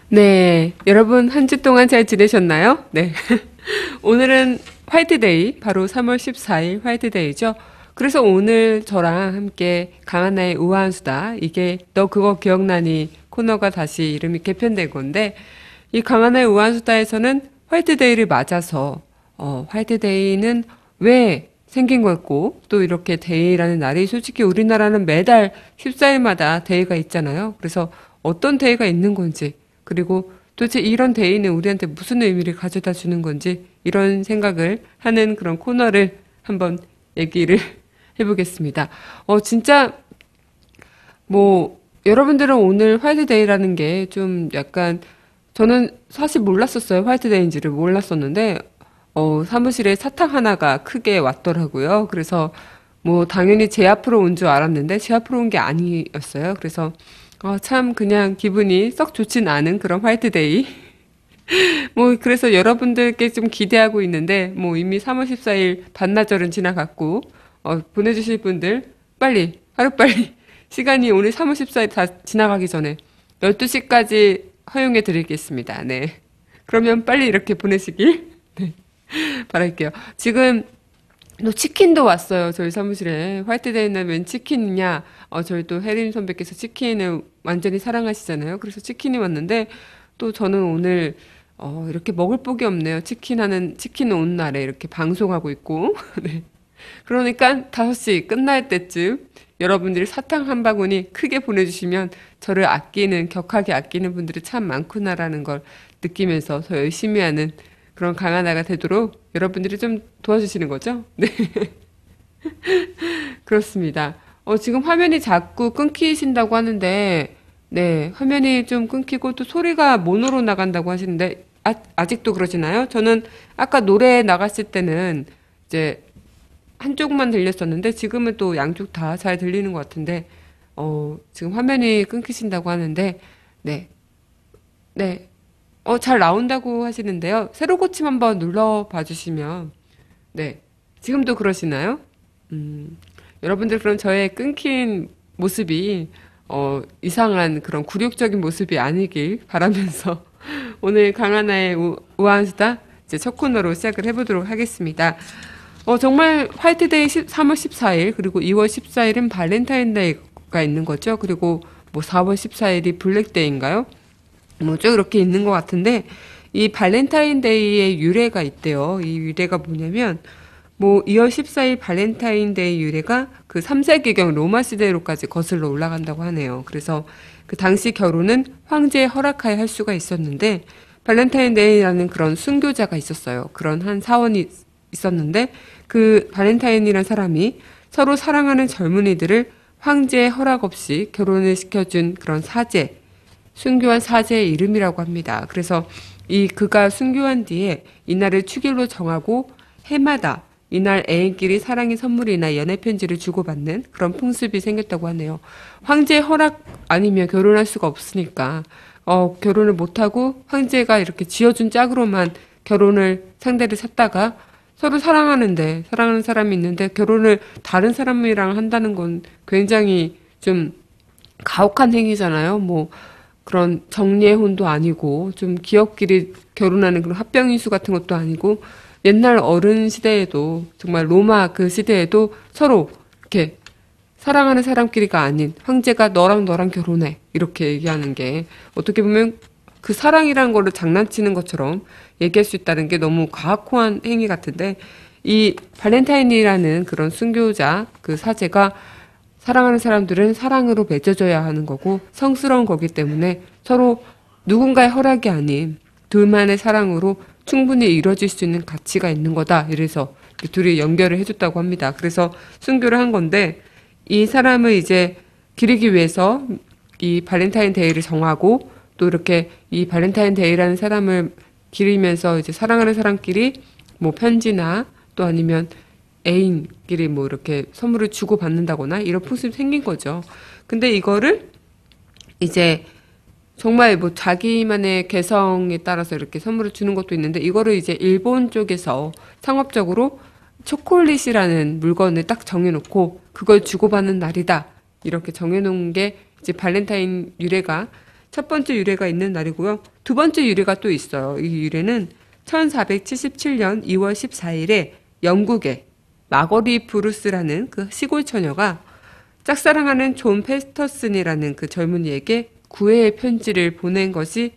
네, 여러분 한 주 동안 잘 지내셨나요? 네. 오늘은 화이트데이, 바로 3월 14일 화이트데이죠. 그래서 오늘 저랑 함께 강하나의 우아한 수다, 이게 너 그거 기억나니 코너가 다시 이름이 개편된 건데, 이 강하나의 우아한 수다에서는 화이트데이를 맞아서, 화이트데이는 왜 생긴 걸고, 또 이렇게 데이라는 날이 솔직히 우리나라는 매달 14일마다 데이가 있잖아요. 그래서 어떤 데이가 있는 건지, 그리고 도대체 이런 데이는 우리한테 무슨 의미를 가져다 주는 건지 이런 생각을 하는 그런 코너를 한번 얘기를 해보겠습니다. 진짜 여러분들은 오늘 화이트데이라는 게 좀 약간 저는 사실 몰랐었어요. 화이트데이인지를 몰랐었는데 사무실에 사탕 하나가 크게 왔더라고요. 그래서 당연히 제 앞으로 온 줄 알았는데 제 앞으로 온 게 아니었어요. 그래서 참 그냥 기분이 썩 좋진 않은 그런 화이트데이. 그래서 여러분들께 좀 기대하고 있는데, 이미 3월 14일 반나절은 지나갔고, 보내주실 분들, 빨리, 하루빨리, 시간이 오늘 3월 14일 다 지나가기 전에 12시까지 허용해 드리겠습니다. 네. 그러면 빨리 이렇게 보내시길, 네, 바랄게요. 지금, 또 치킨도 왔어요. 저희 사무실에. 화이트데이 날 웬 치킨이냐? 저희 또 혜린 선배께서 치킨을 완전히 사랑하시잖아요. 그래서 치킨이 왔는데, 또 저는 오늘, 이렇게 먹을 복이 없네요. 치킨 온 날에 이렇게 방송하고 있고. 네. 그러니까 5시 끝날 때쯤 여러분들이 사탕 한 바구니 크게 보내주시면 저를 격하게 아끼는 분들이 참 많구나라는 걸 느끼면서 더 열심히 하는 그런 강하나가 되도록 여러분들이 좀 도와주시는 거죠? 네, 그렇습니다. 지금 화면이 자꾸 끊기신다고 하는데, 네, 화면이 좀 끊기고 또 소리가 모노로 나간다고 하시는데, 아직도 그러시나요? 저는 아까 노래 나갔을 때는 이제 한쪽만 들렸었는데, 지금은 또 양쪽 다 잘 들리는 것 같은데, 지금 화면이 끊기신다고 하는데, 네, 네. 잘 나온다고 하시는데요. 새로 고침 한번 눌러봐 주시면, 네. 지금도 그러시나요? 음, 여러분들 그럼 저의 끊긴 모습이, 이상한 그런 굴욕적인 모습이 아니길 바라면서 오늘 강하나의 우아한 수다 이제 첫 코너로 시작을 해보도록 하겠습니다. 정말 화이트데이 3월 14일, 그리고 2월 14일은 발렌타인데이가 있는 거죠. 그리고 4월 14일이 블랙데이인가요? 쭉 이렇게 있는 것 같은데, 이 발렌타인데이의 유래가 있대요. 이 유래가 뭐냐면, 2월 14일 발렌타인데이 유래가 그 3세기경 로마 시대로까지 거슬러 올라간다고 하네요. 그래서 그 당시 결혼은 황제의 허락하에 할 수가 있었는데, 발렌타인데이라는 그런 순교자가 있었어요. 그런 한 사원이 있었는데, 그 발렌타인이라는 사람이 서로 사랑하는 젊은이들을 황제의 허락 없이 결혼을 시켜준 그런 사제, 순교한 사제의 이름이라고 합니다. 그래서 그가 순교한 뒤에 이날을 축일로 정하고 해마다 이날 애인끼리 사랑의 선물이나 연애 편지를 주고받는 그런 풍습이 생겼다고 하네요. 황제의 허락 아니면 결혼할 수가 없으니까 결혼을 못하고 황제가 이렇게 지어준 짝으로만 상대를 찾다가 서로 사랑하는 사람이 있는데 결혼을 다른 사람이랑 한다는 건 굉장히 좀 가혹한 행위잖아요. 그런 정예혼도 아니고 좀 기업끼리 결혼하는 그런 합병이수 같은 것도 아니고 옛날 어른 시대에도 정말 로마 그 시대에도 서로 이렇게 사랑하는 사람끼리가 아닌 황제가 너랑 결혼해 이렇게 얘기하는 게 어떻게 보면 그 사랑이라는 거를 장난치는 것처럼 얘기할 수 있다는 게 너무 과학한 행위 같은데, 이 발렌타인이라는 그런 순교자 그 사제가 사랑하는 사람들은 사랑으로 맺어져야 하는 거고 성스러운 거기 때문에 서로 누군가의 허락이 아닌 둘만의 사랑으로 충분히 이루어질 수 있는 가치가 있는 거다. 이래서 둘이 연결을 해줬다고 합니다. 그래서 순교를 한 건데, 이 사람을 이제 기리기 위해서 이 발렌타인 데이를 정하고 또 이렇게 이 발렌타인 데이라는 사람을 기리면서 이제 사랑하는 사람끼리 편지나 또 아니면 애인끼리 이렇게 선물을 주고받는다거나 이런 풍습이 생긴 거죠. 근데 이거를 이제 정말 자기만의 개성에 따라서 이렇게 선물을 주는 것도 있는데, 이거를 이제 일본 쪽에서 상업적으로 초콜릿이라는 물건을 딱 정해놓고 그걸 주고받는 날이다. 이렇게 정해놓은 게 이제 발렌타인 유래가 첫 번째 유래가 있는 날이고요. 두 번째 유래가 또 있어요. 이 유래는 1477년 2월 14일에 영국의 마거리 브루스라는 그 시골 처녀가 짝사랑하는 존 페스터슨이라는 그 젊은이에게 구애의 편지를 보낸 것이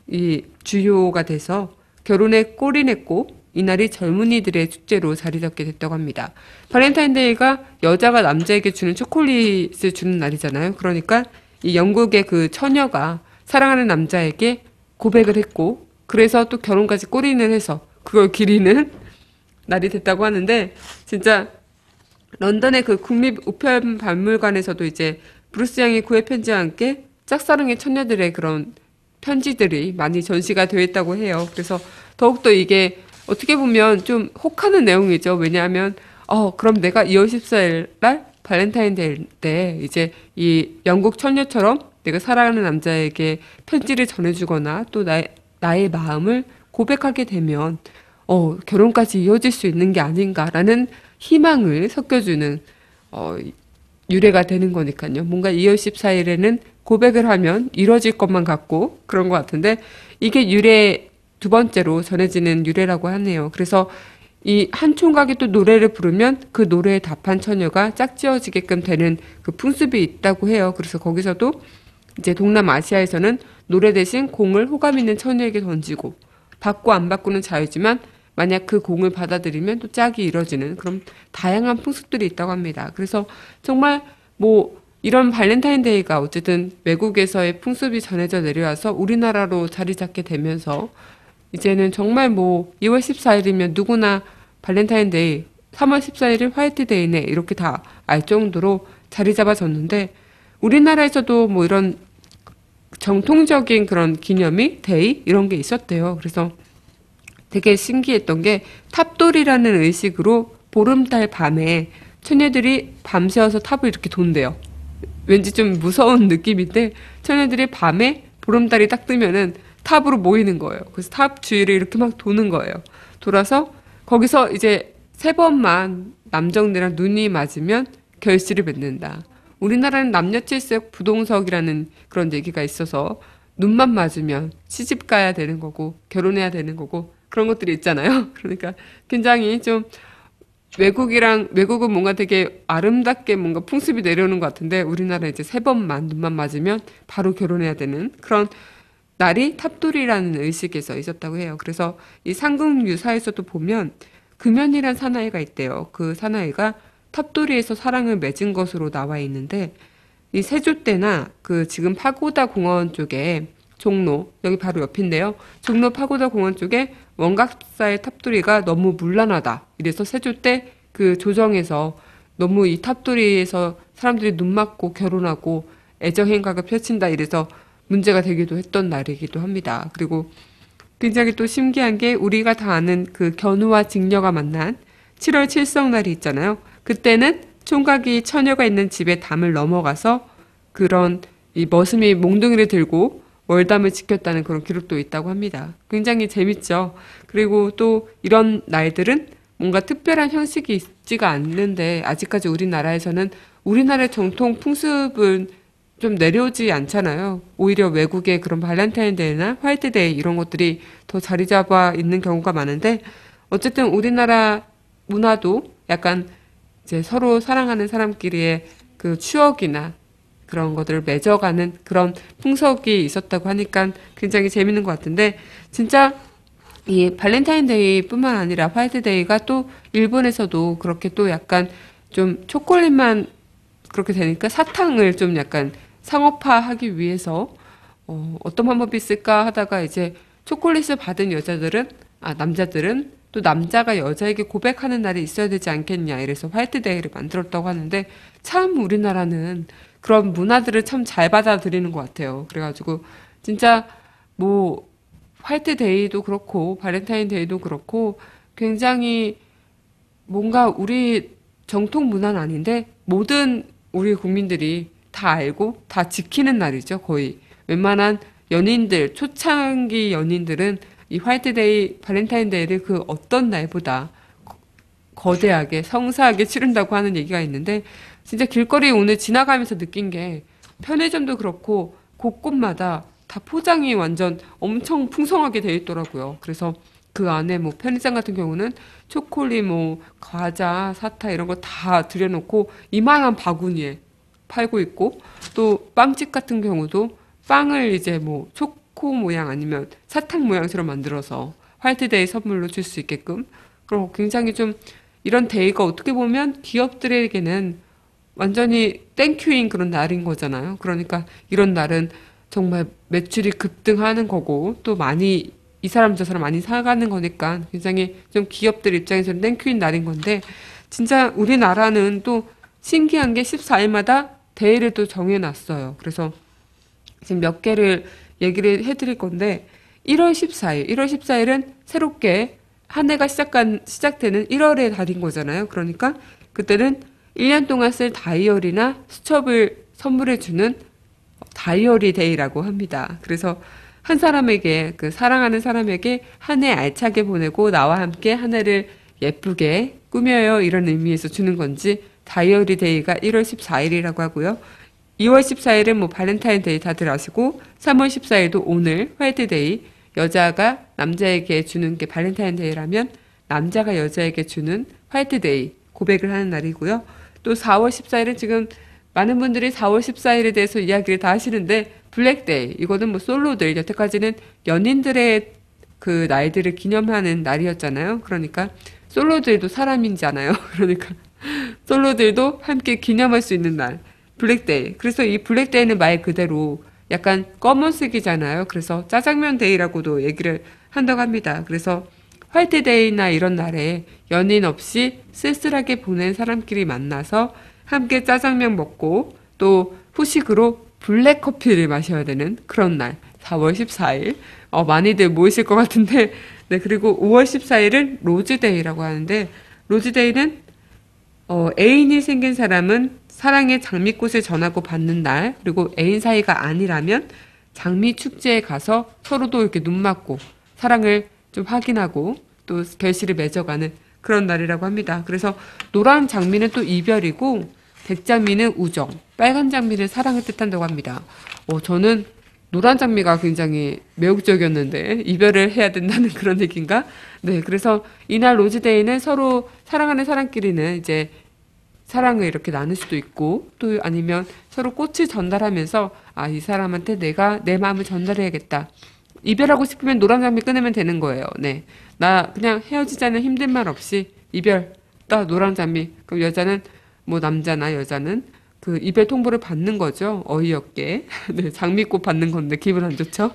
이 주요가 돼서 결혼에 꼴이 냈고 이날이 젊은이들의 축제로 자리 잡게 됐다고 합니다. 발렌타인데이가 여자가 남자에게 주는 초콜릿을 주는 날이잖아요. 그러니까 이 영국의 그 처녀가 사랑하는 남자에게 고백을 했고 그래서 또 결혼까지 꼬리를 해서 그걸 기리는 날이 됐다고 하는데 진짜 런던의 그 국립우편박물관에서도 이제 브루스 양의 구애 편지와 함께 짝사랑의 처녀들의 그런 편지들이 많이 전시가 되어 있다고 해요. 그래서 더욱더 이게 어떻게 보면 좀 혹하는 내용이죠. 왜냐하면 그럼 내가 2월 14일 날 발렌타인데이 때 이제 이 영국 처녀처럼 내가 사랑하는 남자에게 편지를 전해주거나 또 나의 마음을 고백하게 되면 결혼까지 이어질 수 있는 게 아닌가라는 희망을 섞여주는 유래가 되는 거니까요. 뭔가 2월 14일에는 고백을 하면 이뤄질 것만 같고 그런 것 같은데 이게 유래 두 번째로 전해지는 유래라고 하네요. 그래서 이 한 총각이 또 노래를 부르면 그 노래에 답한 처녀가 짝지어지게끔 되는 그 풍습이 있다고 해요. 그래서 거기서도 이제 동남아시아에서는 노래 대신 공을 호감 있는 처녀에게 던지고 받고 안 받고는 자유지만 만약 그 공을 받아들이면 또 짝이 이뤄지는 그런 다양한 풍습들이 있다고 합니다. 그래서 정말 뭐 이런 발렌타인데이가 어쨌든 외국에서의 풍습이 전해져 내려와서 우리나라로 자리 잡게 되면서 이제는 정말 뭐 2월 14일이면 누구나 발렌타인데이, 3월 14일이 화이트데이네 이렇게 다 알 정도로 자리 잡아졌는데 우리나라에서도 뭐 이런 정통적인 그런 기념일, 데이 이런 게 있었대요. 그래서 되게 신기했던 게 탑돌이라는 의식으로 보름달 밤에 처녀들이 밤새워서 탑을 이렇게 돈대요. 왠지 좀 무서운 느낌인데 처녀들이 밤에 보름달이 딱 뜨면은 탑으로 모이는 거예요. 그래서 탑 주위를 이렇게 막 도는 거예요. 돌아서 거기서 이제 3번만 남정네랑 눈이 맞으면 결실을 맺는다. 우리나라는 남녀칠색 부동석이라는 그런 얘기가 있어서 눈만 맞으면 시집 가야 되는 거고 결혼해야 되는 거고 그런 것들이 있잖아요. 그러니까 굉장히 좀 외국은 뭔가 되게 아름답게 뭔가 풍습이 내려오는 것 같은데 우리나라 이제 3번만 눈만 맞으면 바로 결혼해야 되는 그런 날이 탑돌이라는 의식에서 있었다고 해요. 그래서 이 삼국 유사에서도 보면 금연이란 사나이가 있대요. 그 사나이가 탑돌이에서 사랑을 맺은 것으로 나와 있는데 이 세조 때나 그 지금 파고다 공원 쪽에 종로 여기 바로 옆인데요. 종로 파고다 공원 쪽에 원각사의 탑돌이가 너무 문란하다. 이래서 세조 때 그 조정에서 너무 이 탑돌이에서 사람들이 눈 맞고 결혼하고 애정 행각을 펼친다. 이래서 문제가 되기도 했던 날이기도 합니다. 그리고 굉장히 또 신기한 게 우리가 다 아는 그 견우와 직녀가 만난 7월 칠성날이 있잖아요. 그때는 총각이 처녀가 있는 집에 담을 넘어가서 그런 이 머슴이 몽둥이를 들고 월담을 지켰다는 그런 기록도 있다고 합니다. 굉장히 재밌죠. 그리고 또 이런 날들은 뭔가 특별한 형식이 있지가 않는데 아직까지 우리나라에서는 우리나라의 정통 풍습은 좀 내려오지 않잖아요. 오히려 외국의 그런 발렌타인데이나 화이트데이 이런 것들이 더 자리 잡아 있는 경우가 많은데 어쨌든 우리나라 문화도 약간 이제 서로 사랑하는 사람끼리의 그 추억이나 그런 것들을 맺어가는 그런 풍속이 있었다고 하니까 굉장히 재밌는 것 같은데 진짜 이 발렌타인데이뿐만 아니라 화이트데이가 또 일본에서도 그렇게 또 약간 좀 초콜릿만 그렇게 되니까 사탕을 좀 약간 상업화하기 위해서 어떤 방법이 있을까 하다가 이제 초콜릿을 받은 남자들은 또 남자가 여자에게 고백하는 날이 있어야 되지 않겠냐 이래서 화이트데이를 만들었다고 하는데 참 우리나라는 그런 문화들을 참 잘 받아들이는 것 같아요. 그래가지고 진짜 뭐 화이트데이도 그렇고 발렌타인데이도 그렇고 굉장히 뭔가 우리 정통 문화는 아닌데 모든 우리 국민들이 다 알고 다 지키는 날이죠. 거의 웬만한 연인들 초창기 연인들은 이 화이트데이 발렌타인데이를 그 어떤 날보다 거대하게 성사하게 치른다고 하는 얘기가 있는데 진짜 길거리 오늘 지나가면서 느낀 게 편의점도 그렇고 곳곳마다 다 포장이 완전 엄청 풍성하게 돼 있더라고요. 그래서 그 안에 뭐 편의점 같은 경우는 초콜릿, 뭐 과자, 사탕 이런 거 다 들여놓고 이만한 바구니에 팔고 있고, 또 빵집 같은 경우도 빵을 이제 뭐 초코 모양 아니면 사탕 모양처럼 만들어서 화이트데이 선물로 줄 수 있게끔. 그리고 굉장히 좀 이런 데이가 어떻게 보면 기업들에게는 완전히 땡큐인 그런 날인 거잖아요. 그러니까 이런 날은 정말 매출이 급등하는 거고, 또 많이 이 사람 저 사람 많이 사가는 거니까 굉장히 좀 기업들 입장에서는 땡큐인 날인 건데, 진짜 우리나라는 또 신기한 게 14일마다 데이를 또 정해놨어요. 그래서 지금 몇 개를 얘기를 해드릴 건데, 1월 14일, 1월 14일은 새롭게 한 해가 시작되는 1월의 달인 거잖아요. 그러니까 그때는 1년 동안 쓸 다이어리나 수첩을 선물해주는 다이어리 데이라고 합니다. 그래서 한 사람에게, 그 사랑하는 사람에게 한 해 알차게 보내고 나와 함께 한 해를 예쁘게 꾸며요. 이런 의미에서 주는 건지 다이어리 데이가 1월 14일이라고 하고요. 2월 14일은 뭐 발렌타인데이 다들 아시고, 3월 14일도 오늘 화이트데이, 여자가 남자에게 주는 게 발렌타인데이라면 남자가 여자에게 주는 화이트데이, 고백을 하는 날이고요. 또 4월 14일은 지금 많은 분들이 4월 14일에 대해서 이야기를 다 하시는데, 블랙데이, 이거는 뭐 솔로들, 여태까지는 연인들의 그 날들을 기념하는 날이었잖아요. 그러니까 솔로들도 사람이잖아요. 그러니까 솔로들도 함께 기념할 수 있는 날, 블랙데이. 그래서 이 블랙데이는 말 그대로 약간 검은색이잖아요. 그래서 짜장면 데이라고도 얘기를 한다고 합니다. 그래서 화이트데이나 이런 날에 연인 없이 쓸쓸하게 보낸 사람끼리 만나서 함께 짜장면 먹고, 또 후식으로 블랙커피를 마셔야 되는 그런 날, 4월 14일. 많이들 모이실 것 같은데, 네, 그리고 5월 14일은 로즈데이라고 하는데, 로즈데이는 애인이 생긴 사람은 사랑의 장미꽃을 전하고 받는 날, 그리고 애인 사이가 아니라면 장미 축제에 가서 서로도 이렇게 눈 맞고 사랑을 좀 확인하고 또 결실을 맺어가는 그런 날이라고 합니다. 그래서 노란 장미는 또 이별이고, 백장미는 우정, 빨간 장미는 사랑을 뜻한다고 합니다. 저는 노란 장미가 굉장히 매혹적이었는데 이별을 해야 된다는 그런 얘기인가? 네, 그래서 이날 로즈데이는 서로 사랑하는 사람끼리는 이제 사랑을 이렇게 나눌 수도 있고, 또 아니면 서로 꽃을 전달하면서 이 사람한테 내가 내 마음을 전달해야겠다. 이별하고 싶으면 노란 장미 끊으면 되는 거예요. 네, 나 그냥 헤어지자는 힘든 말 없이 이별, 딱 노란 장미. 그럼 여자는 뭐 남자나 여자는 그 이별 통보를 받는 거죠. 어이없게. 네, 장미꽃 받는 건데 기분 안 좋죠.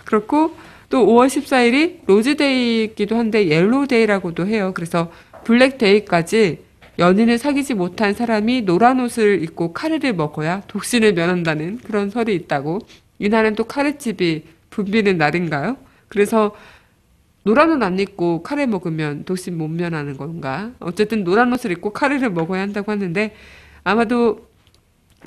그렇고 또 5월 14일이 로즈데이이기도 한데 옐로우데이라고도 해요. 그래서 블랙데이까지 연인을 사귀지 못한 사람이 노란 옷을 입고 카레를 먹어야 독신을 면한다는 그런 설이 있다고. 이날은 또 카레집이 붐비는 날인가요? 그래서 노란 옷 안 입고 카레 먹으면 독신 못 면하는 건가? 어쨌든 노란 옷을 입고 카레를 먹어야 한다고 하는데, 아마도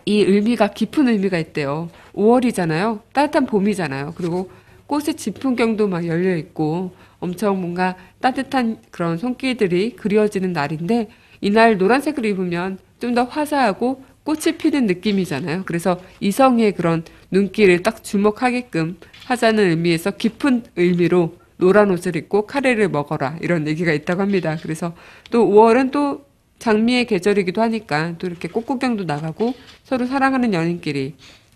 이 의미가 깊은 의미가 있대요. 5월이잖아요. 따뜻한 봄이잖아요. 그리고 꽃의 진풍경도 막 열려 있고 엄청 뭔가 따뜻한 그런 손길들이 그리워지는 날인데, 이날 노란색을 입으면 좀 더 화사하고 꽃이 피는 느낌이잖아요. 그래서 이성의 그런 눈길을 딱 주목하게끔 하자는 의미에서 깊은 의미로 노란 옷을 입고 카레를 먹어라, 이런 얘기가 있다고 합니다. 그래서 또 5월은 또 장미의 계절이기도 하니까 또 이렇게 꽃구경도 나가고, 서로 사랑하는 연인끼리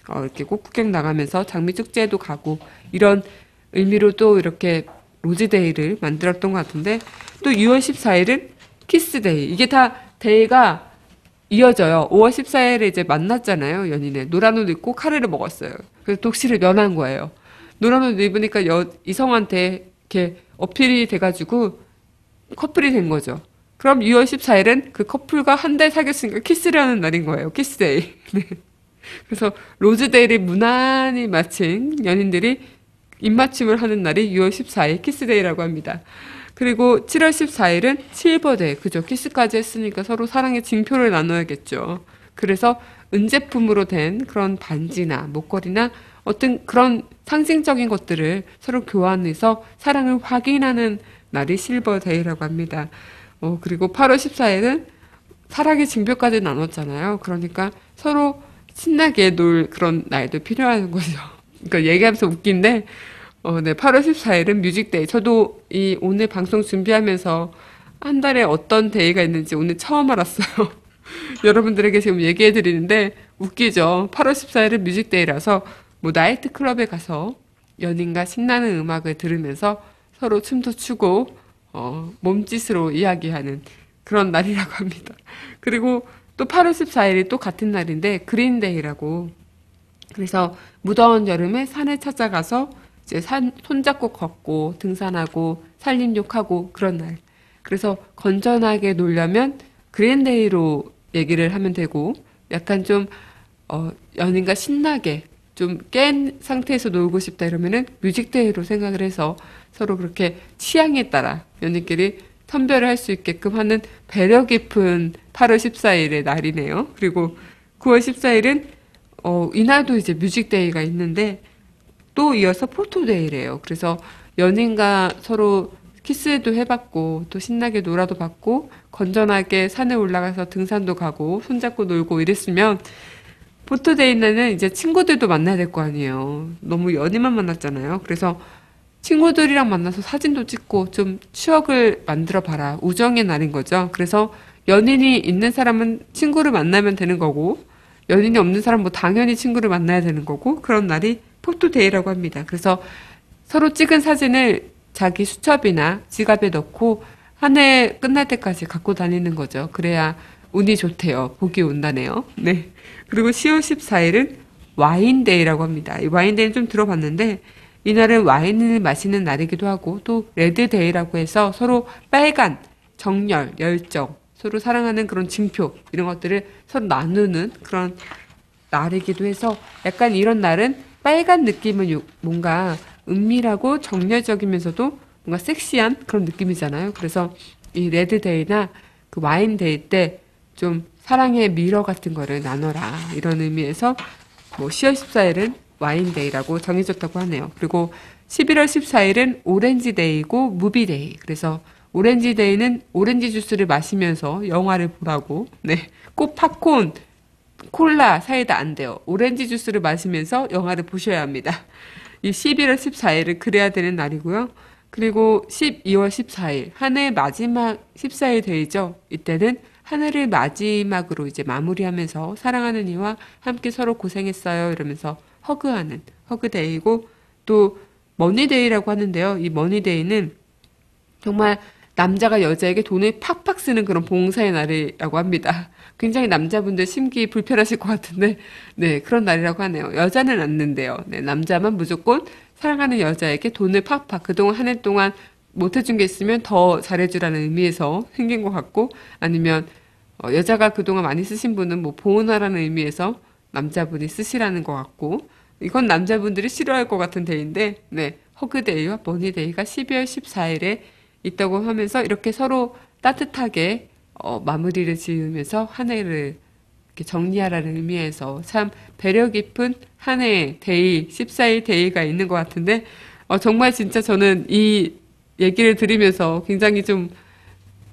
이렇게 꽃구경 나가면서 장미 축제에도 가고, 이런 의미로 또 이렇게 로즈데이를 만들었던 것 같은데, 또 6월 14일은 키스데이. 이게 다 데이가 이어져요. 5월 14일에 이제 만났잖아요, 연인을. 노란 옷 입고 카레를 먹었어요. 그래서 독실을 면한 거예요. 노란 옷 입으니까 이성한테 이렇게 어필이 돼가지고 커플이 된 거죠. 그럼 6월 14일은 그 커플과 한 달 사귀었으니까 키스를 하는 날인 거예요. 키스데이. 네. 그래서 로즈데이를 무난히 마친 연인들이 입맞춤을 하는 날이 6월 14일 키스데이라고 합니다. 그리고 7월 14일은 실버데이. 그죠? 키스까지 했으니까 서로 사랑의 징표를 나눠야겠죠. 그래서 은제품으로 된 그런 반지나 목걸이나 어떤 그런 상징적인 것들을 서로 교환해서 사랑을 확인하는 날이 실버데이라고 합니다. 그리고 8월 14일은 사랑의 징표까지 나눴잖아요. 그러니까 서로 신나게 놀 그런 날도 필요한 거죠. 그러니까 얘기하면서 웃긴데, 네, 8월 14일은 뮤직데이. 저도 이 오늘 방송 준비하면서 한 달에 어떤 데이가 있는지 오늘 처음 알았어요. 여러분들에게 지금 얘기해 드리는데 웃기죠. 8월 14일은 뮤직데이라서 뭐 나이트 클럽에 가서 연인과 신나는 음악을 들으면서 서로 춤도 추고 몸짓으로 이야기하는 그런 날이라고 합니다. 그리고 또 8월 14일이 또 같은 날인데 그린데이라고 그래서 무더운 여름에 산에 찾아가서 이제 손잡고 걷고 등산하고 산림욕하고 그런 날. 그래서 건전하게 놀려면 그린데이로 얘기를 하면 되고 약간 좀 연인과 신나게 좀 깬 상태에서 놀고 싶다 이러면은 뮤직데이로 생각을 해서 서로 그렇게 취향에 따라 연인끼리 선별을 할 수 있게끔 하는 배려 깊은 8월 14일의 날이네요. 그리고 9월 14일은 이날도 이제 뮤직데이가 있는데 또 이어서 포토데이래요. 그래서 연인과 서로 키스도 해봤고 또 신나게 놀아도 봤고 건전하게 산에 올라가서 등산도 가고 손잡고 놀고 이랬으면 포토데이 날은 이제 친구들도 만나야 될 거 아니에요. 너무 연인만 만났잖아요. 그래서 친구들이랑 만나서 사진도 찍고 좀 추억을 만들어 봐라. 우정의 날인 거죠. 그래서 연인이 있는 사람은 친구를 만나면 되는 거고 연인이 없는 사람 뭐 당연히 친구를 만나야 되는 거고 그런 날이 포토데이라고 합니다. 그래서 서로 찍은 사진을 자기 수첩이나 지갑에 넣고 한 해 끝날 때까지 갖고 다니는 거죠. 그래야 운이 좋대요. 복이 온다네요. 네. 그리고 10월 14일은 와인데이라고 합니다. 이 와인데이는 좀 들어봤는데 이날은 와인을 마시는 날이기도 하고 또 레드데이라고 해서 서로 빨간 정열, 열정, 서로 사랑하는 그런 징표 이런 것들을 서로 나누는 그런 날이기도 해서 약간 이런 날은 빨간 느낌은 뭔가 은밀하고 정열적이면서도 뭔가 섹시한 그런 느낌이잖아요. 그래서 이 레드데이나 그 와인데이 때 좀 사랑의 미러 같은 거를 나눠라 이런 의미에서 뭐 10월 14일은 와인데이라고 정해졌다고 하네요. 그리고 11월 14일은 오렌지데이고 무비데이. 그래서 오렌지데이는 오렌지 주스를 마시면서 영화를 보라고. 네. 꼭 팝콘, 콜라, 사이다 안 돼요. 오렌지 주스를 마시면서 영화를 보셔야 합니다. 이 11월 14일은 그래야 되는 날이고요. 그리고 12월 14일, 한 해 마지막 14일 데이죠. 이때는 한 해를 마지막으로 이제 마무리하면서 사랑하는 이와 함께 서로 고생했어요. 이러면서 허그하는 허그데이고 또 머니데이라고 하는데요. 이 머니데이는 정말 남자가 여자에게 돈을 팍팍 쓰는 그런 봉사의 날이라고 합니다. 굉장히 남자분들 심기 불편하실 것 같은데, 네, 그런 날이라고 하네요. 여자는 안 는데요. 네, 남자만 무조건 사랑하는 여자에게 돈을 팍팍 그동안 한 해 동안 못 해준 게 있으면 더 잘해주라는 의미에서 생긴 것 같고, 아니면 여자가 그동안 많이 쓰신 분은 뭐 보온하라는 의미에서 남자분이 쓰시라는 것 같고, 이건 남자분들이 싫어할 것 같은 데이인데, 네, 허그데이와 머니데이가 12월 14일에 있다고 하면서 이렇게 서로 따뜻하게 마무리를 지으면서 한 해를 이렇게 정리하라는 의미에서 참 배려 깊은 한 해 데이, 14일 데이가 있는 것 같은데, 정말 진짜 저는 이 얘기를 들으면서 굉장히 좀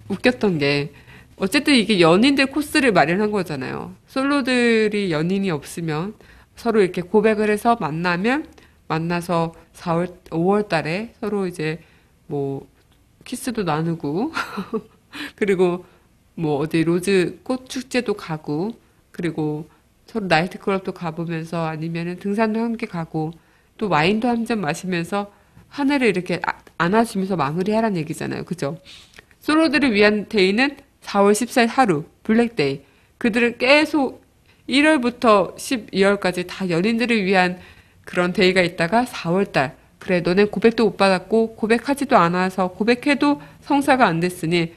웃겼던 게, 어쨌든 이게 연인들 코스를 마련한 거잖아요. 솔로들이 연인이 없으면 서로 이렇게 고백을 해서 만나서 5월 달에 서로 이제 뭐 키스도 나누고, 그리고 뭐 어디 로즈 꽃 축제도 가고, 그리고 서로 나이트클럽도 가보면서 아니면은 등산도 함께 가고, 또 와인도 한 잔 마시면서 한 해를 이렇게 안아주면서 마무리하라는 얘기잖아요. 그죠? 솔로들을 위한 데이는 4월 14일 하루, 블랙데이. 그들은 계속 1월부터 12월까지 다 연인들을 위한 그런 데이가 있다가 4월달. 그래, 너네 고백도 못 받았고, 고백하지도 않아서, 고백해도 성사가 안 됐으니,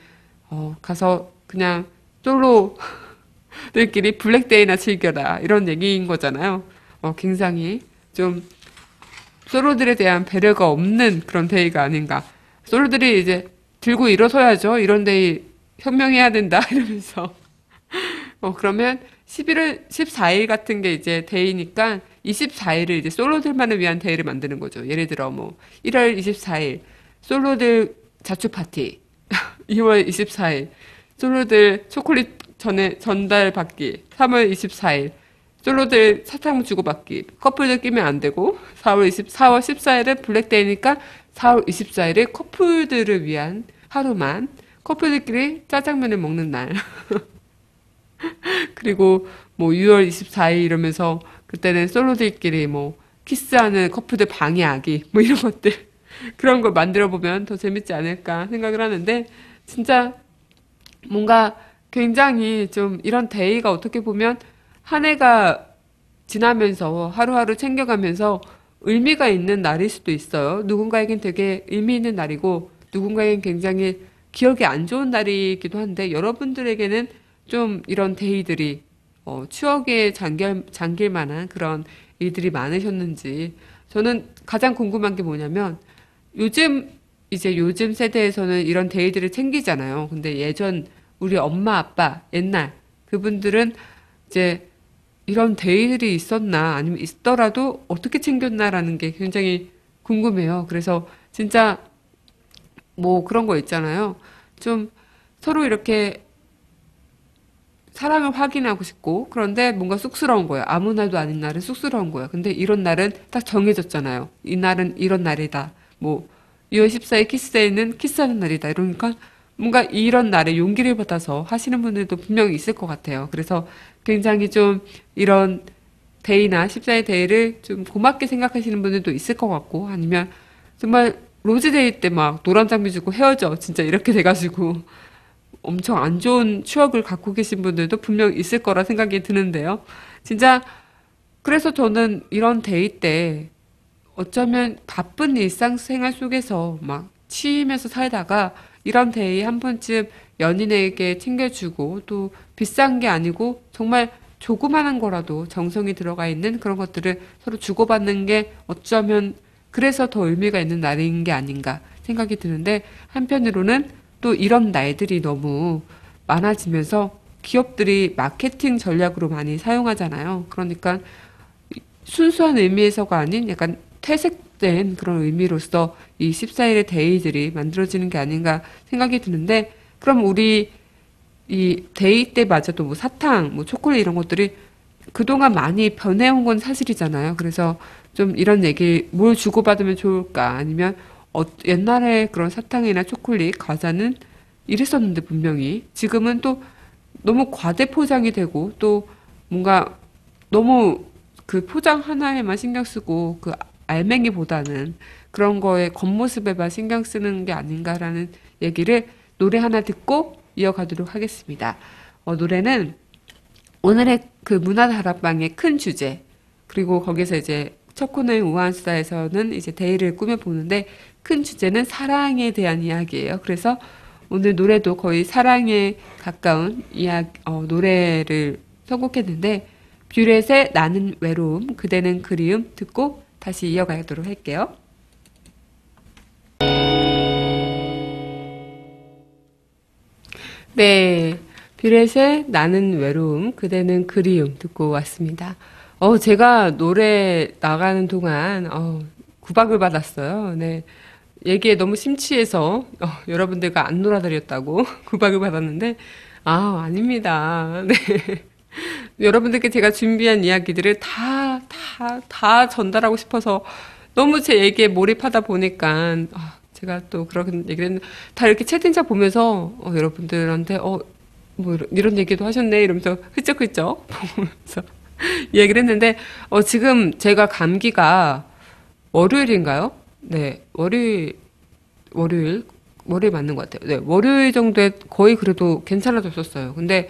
가서 그냥 솔로들끼리 블랙데이나 즐겨라. 이런 얘기인 거잖아요. 굉장히 좀 솔로들에 대한 배려가 없는 그런 데이가 아닌가. 솔로들이 이제 들고 일어서야죠. 이런 데이 현명해야 된다. 이러면서. 그러면 11월 14일 같은 게 이제 데이니까 24일을 이제 솔로들만을 위한 데이를 만드는 거죠. 예를 들어 뭐 1월 24일 솔로들 자취 파티, 2월 24일 솔로들 초콜릿 전달 받기, 3월 24일 솔로들 사탕 주고받기. 커플들 끼면 안 되고, 4월 14일은 블랙데이니까 4월 24일에 커플들을 위한 하루만 커플들끼리 짜장면을 먹는 날. 그리고 뭐 6월 24일 이러면서 그때는 솔로들끼리 뭐 키스하는 커플들 방해하기 뭐 이런 것들 그런 걸 만들어 보면 더 재밌지 않을까 생각을 하는데 진짜 뭔가 굉장히 좀 이런 데이가 어떻게 보면 한 해가 지나면서 하루하루 챙겨가면서 의미가 있는 날일 수도 있어요. 누군가에겐 되게 의미 있는 날이고 누군가에겐 굉장히 기억이 안 좋은 날이기도 한데 여러분들에게는 좀 이런 데이들이 추억에 잠길 만한 그런 일들이 많으셨는지 저는 가장 궁금한 게 뭐냐면 요즘 이제 요즘 세대에서는 이런 데이들을 챙기잖아요. 근데 예전 우리 엄마 아빠 옛날 그분들은 이제 이런 데이들이 있었나 아니면 있더라도 어떻게 챙겼나라는 게 굉장히 궁금해요. 그래서 진짜 뭐 그런 거 있잖아요. 좀 서로 이렇게 사랑을 확인하고 싶고 그런데 뭔가 쑥스러운 거예요. 아무 날도 아닌 날은 쑥스러운 거예요. 근데 이런 날은 딱 정해졌잖아요. 이 날은 이런 날이다. 뭐 2월 14일 키스데이는 키스하는 날이다. 이러니까 뭔가 이런 날에 용기를 받아서 하시는 분들도 분명히 있을 것 같아요. 그래서 굉장히 좀 이런 데이나 14일 데이를 좀 고맙게 생각하시는 분들도 있을 것 같고 아니면 정말 로즈데이 때 막 노란 장미 주고 헤어져. 진짜 이렇게 돼가지고 엄청 안 좋은 추억을 갖고 계신 분들도 분명 있을 거라 생각이 드는데요. 진짜 그래서 저는 이런 데이 때 어쩌면 바쁜 일상생활 속에서 막 치이면서 살다가 이런 데이 한 번쯤 연인에게 챙겨주고 또 비싼 게 아니고 정말 조그마한 거라도 정성이 들어가 있는 그런 것들을 서로 주고받는 게 어쩌면 그래서 더 의미가 있는 날인 게 아닌가 생각이 드는데 한편으로는 또 이런 날들이 너무 많아지면서 기업들이 마케팅 전략으로 많이 사용하잖아요. 그러니까 순수한 의미에서가 아닌 약간 퇴색된 그런 의미로서 이 14일의 데이들이 만들어지는 게 아닌가 생각이 드는데 그럼 우리 이 데이 때마저도 뭐 사탕, 뭐 초콜릿 이런 것들이 그동안 많이 변해온 건 사실이잖아요. 그래서 좀 이런 얘기 뭘 주고받으면 좋을까 아니면 옛날에 그런 사탕이나 초콜릿, 과자는 이랬었는데 분명히 지금은 또 너무 과대 포장이 되고 또 뭔가 너무 그 포장 하나에만 신경 쓰고 그 알맹이보다는 그런 거에 겉모습에만 신경 쓰는 게 아닌가라는 얘기를 노래 하나 듣고 이어가도록 하겠습니다. 노래는 오늘의 그 문화다락방의 큰 주제 그리고 거기서 이제 첫 코너인 우한수다에서는 이제 데이를 꾸며보는데 큰 주제는 사랑에 대한 이야기예요. 그래서 오늘 노래도 거의 사랑에 가까운 노래를 선곡했는데 뷰렛의 나는 외로움, 그대는 그리움 듣고 다시 이어가도록 할게요. 네, 뷰렛의 나는 외로움, 그대는 그리움 듣고 왔습니다. 제가 노래 나가는 동안 구박을 받았어요. 네, 얘기에 너무 심취해서 여러분들과 안 놀아드렸다고 구박을 받았는데 아닙니다. 네. 여러분들께 제가 준비한 이야기들을 다 전달하고 싶어서 너무 제 얘기에 몰입하다 보니까 제가 또 그런 얘기를 했는데 다 이렇게 채팅창 보면서 여러분들한테 뭐 이런 얘기도 하셨네 이러면서 흐쩍흐쩍 보면서 얘기를 했는데 지금 제가 감기가 월요일인가요? 네, 월요일 맞는 것 같아요. 네, 월요일 정도에 거의 그래도 괜찮아졌었어요. 근데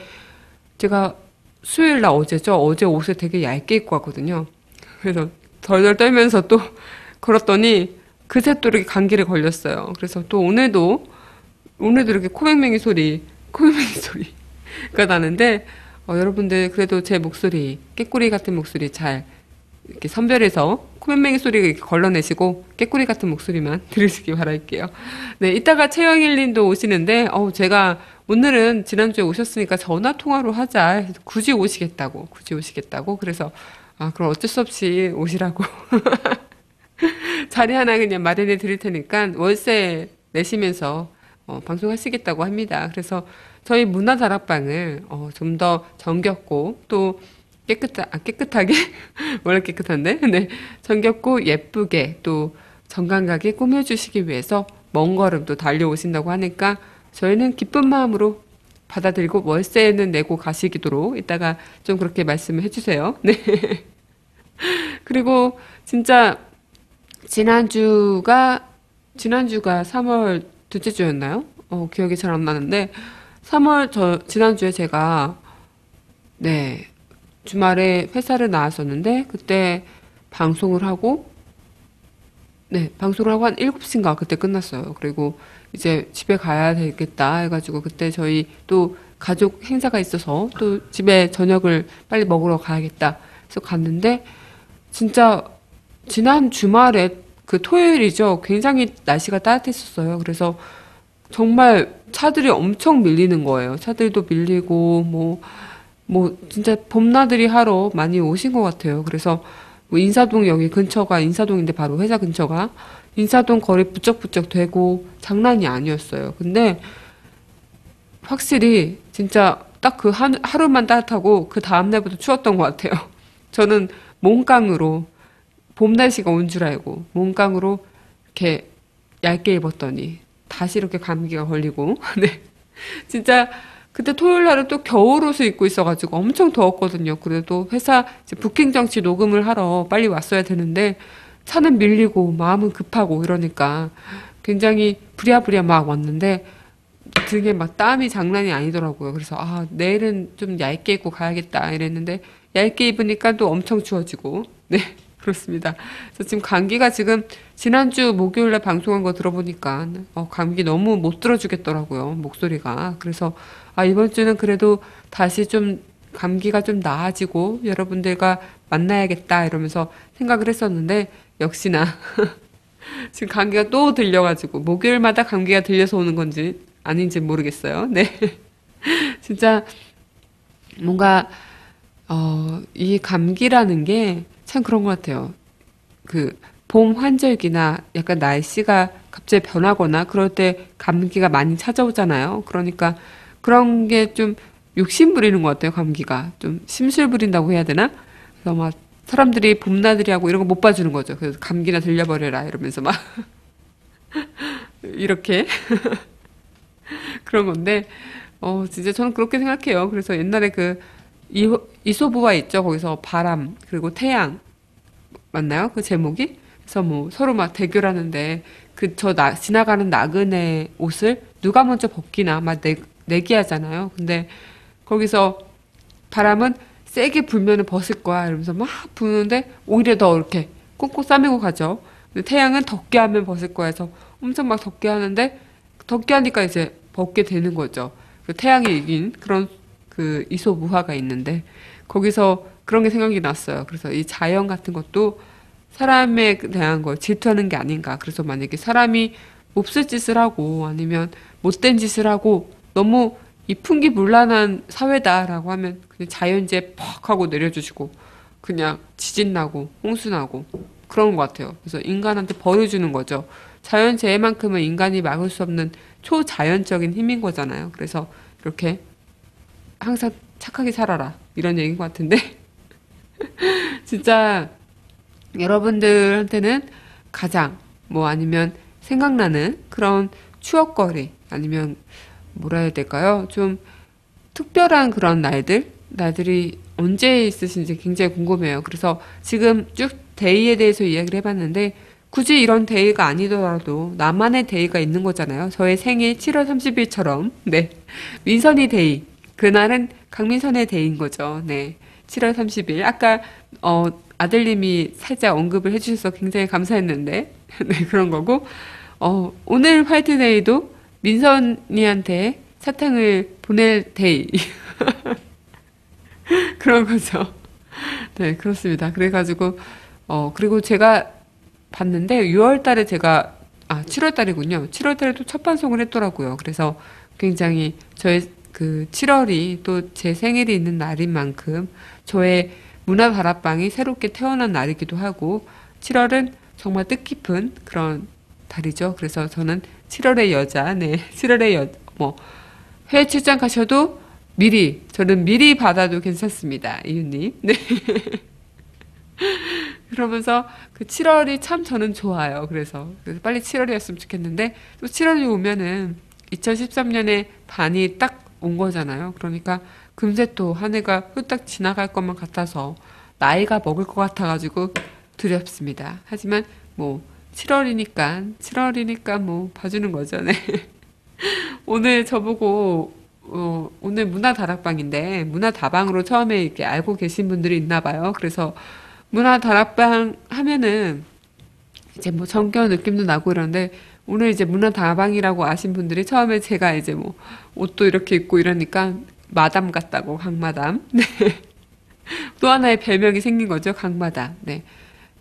제가 수요일 날 어제죠? 어제 옷을 되게 얇게 입고 왔거든요. 그래서 덜덜 떨면서 또 걸었더니 그새 또 이렇게 감기를 걸렸어요. 그래서 또 오늘도 이렇게 소리가 나는데 여러분들 그래도 제 목소리, 깨꼬리 같은 목소리 잘 이렇게 선별해서 코맹맹이 소리가 이렇게 걸러내시고 깨꼬리 같은 목소리만 들으시기 바랄게요. 네, 이따가 최영일 님도 오시는데 제가 오늘은 지난주에 오셨으니까 전화 통화로 하자 해서 굳이 오시겠다고 그래서 그럼 어쩔 수 없이 오시라고 자리 하나 그냥 마련해 드릴 테니까 월세 내시면서 방송하시겠다고 합니다. 그래서 저희 문화다락방을 좀 더 정겹고 또 깨끗하게? 원래 깨끗한데? 네. 정겹고 예쁘게 또 정감가게 꾸며주시기 위해서 먼 걸음 또 달려오신다고 하니까 저희는 기쁜 마음으로 받아들이고 월세는 내고 가시기도록 이따가 좀 그렇게 말씀을 해주세요. 네. 그리고 진짜 지난주가, 지난주가 3월 둘째 주였나요? 기억이 잘 안 나는데, 지난주에 제가, 네, 주말에 회사를 나왔었는데, 그때 방송을 하고, 네, 방송을 하고 한 7시인가 그때 끝났어요. 그리고 이제 집에 가야 되겠다 해가지고, 그때 저희 또 가족 행사가 있어서 또 집에 저녁을 빨리 먹으러 가야겠다. 그래서 갔는데, 진짜 지난 주말에 그 토요일이죠. 굉장히 날씨가 따뜻했었어요. 그래서 정말 차들이 엄청 밀리는 거예요. 차들도 밀리고 진짜 봄나들이 하러 많이 오신 것 같아요. 그래서 뭐 인사동 여기 근처가 인사동인데 바로 회사 근처가 인사동 거리 부쩍부쩍 되고 장난이 아니었어요. 근데 확실히 진짜 딱 그 하루만 따뜻하고 그 다음날부터 추웠던 것 같아요. 저는 몽깡으로 봄 날씨가 온 줄 알고 몸깡으로 이렇게 얇게 입었더니 다시 이렇게 감기가 걸리고 네 진짜 그때 토요일 날은 또 겨울옷을 입고 있어가지고 엄청 더웠거든요. 그래도 회사 이제 부킹 정치 녹음을 하러 빨리 왔어야 되는데 차는 밀리고 마음은 급하고 이러니까 굉장히 부랴부랴 막 왔는데 등에 막 땀이 장난이 아니더라고요. 그래서 아 내일은 좀 얇게 입고 가야겠다 이랬는데 얇게 입으니까 또 엄청 추워지고 네 그렇습니다. 그래서 지금 감기가 지금 지난주 목요일에 방송한 거 들어보니까 감기 너무 못 들어주겠더라고요. 목소리가. 그래서 아 이번 주는 그래도 다시 좀 감기가 좀 나아지고 여러분들과 만나야겠다 이러면서 생각을 했었는데 역시나 지금 감기가 또 들려가지고 목요일마다 감기가 들려서 오는 건지 아닌지 모르겠어요. 네. 진짜 뭔가 이 감기라는 게 참 그런 것 같아요. 그 봄 환절기나 약간 날씨가 갑자기 변하거나 그럴 때 감기가 많이 찾아오잖아요. 그러니까 그런 게 좀 욕심 부리는 것 같아요. 감기가 좀 심술 부린다고 해야 되나? 그래서 막 사람들이 봄나들이 하고 이런 거 못 봐주는 거죠. 그래서 감기나 들려버려라 이러면서 막 이렇게 그런 건데 진짜 저는 그렇게 생각해요. 그래서 옛날에 그 이소부화 있죠. 거기서 바람 그리고 태양 맞나요? 그 제목이? 그래서 뭐 서로 막 대결하는데 지나가는 나그네 옷을 누가 먼저 벗기나 막 내기하잖아요. 근데 거기서 바람은 세게 불면은 벗을 거야 이러면서 막 부는데 오히려 더 이렇게 꽁꽁 싸매고 가죠. 근데 태양은 덥게 하면 벗을 거야 해서 엄청 막 덥게 하는데 덥게 하니까 이제 벗게 되는 거죠. 그 태양이 이긴 그런 그 이소무화가 있는데 거기서 그런 게 생각이 났어요. 그래서 이 자연 같은 것도 사람에 대한 걸 질투하는 게 아닌가. 그래서 만약에 사람이 몹쓸 짓을 하고 아니면 못된 짓을 하고 너무 이 풍기문란한 사회다라고 하면 그냥 자연재해 퍽 하고 내려주시고 그냥 지진 나고 홍수 나고 그런 것 같아요. 그래서 인간한테 벌을 주는 거죠. 자연재해만큼은 인간이 막을 수 없는 초자연적인 힘인 거잖아요. 그래서 이렇게 항상 착하게 살아라 이런 얘기인 것 같은데 진짜 여러분들한테는 가장 뭐 아니면 생각나는 그런 추억거리 아니면 뭐라 해야 될까요? 좀 특별한 그런 날들이 언제 있으신지 굉장히 궁금해요. 그래서 지금 쭉 데이에 대해서 이야기를 해봤는데 굳이 이런 데이가 아니더라도 나만의 데이가 있는 거잖아요. 저의 생일 7월 30일처럼 네 민선이 데이 그날은 강민선의 데이인 거죠. 네 7월 30일 아까 아들님이 살짝 언급을 해주셔서 굉장히 감사했는데 네 그런 거고 오늘 화이트데이도 민선이한테 사탕을 보낼 데이 그런 거죠. 네 그렇습니다. 그래가지고 그리고 제가 봤는데 6월 달에 7월 달이군요. 7월 달에도 첫 방송을 했더라고요. 그래서 굉장히 저의 그 7월이 또 제 생일이 있는 날인 만큼 저의 문화 다락방이 새롭게 태어난 날이기도 하고 7월은 정말 뜻깊은 그런 달이죠. 그래서 저는 7월의 여자, 네, 7월의 뭐 해외 출장 가셔도 저는 미리 받아도 괜찮습니다. 이유님. 네. 그러면서 그 7월이 참 저는 좋아요. 그래서 빨리 7월이었으면 좋겠는데, 또 7월이 오면은 2013년에 반이 딱 온 거잖아요. 그러니까 금세 또 한 해가 후딱 지나갈 것만 같아서 나이가 먹을 것 같아가지고 두렵습니다. 하지만 뭐 7월이니까 뭐 봐주는 거죠. 네. 오늘 저보고 오늘 문화다락방인데 문화다방으로 처음에 이렇게 알고 계신 분들이 있나 봐요. 그래서 문화다락방 하면은 이제 뭐 정겨운 느낌도 나고 이러는데 오늘 이제 문화다방이라고 아신 분들이 처음에 제가 이제 뭐 옷도 이렇게 입고 이러니까 마담 같다고 강마담. 네. 또 하나의 별명이 생긴 거죠. 강마담. 네.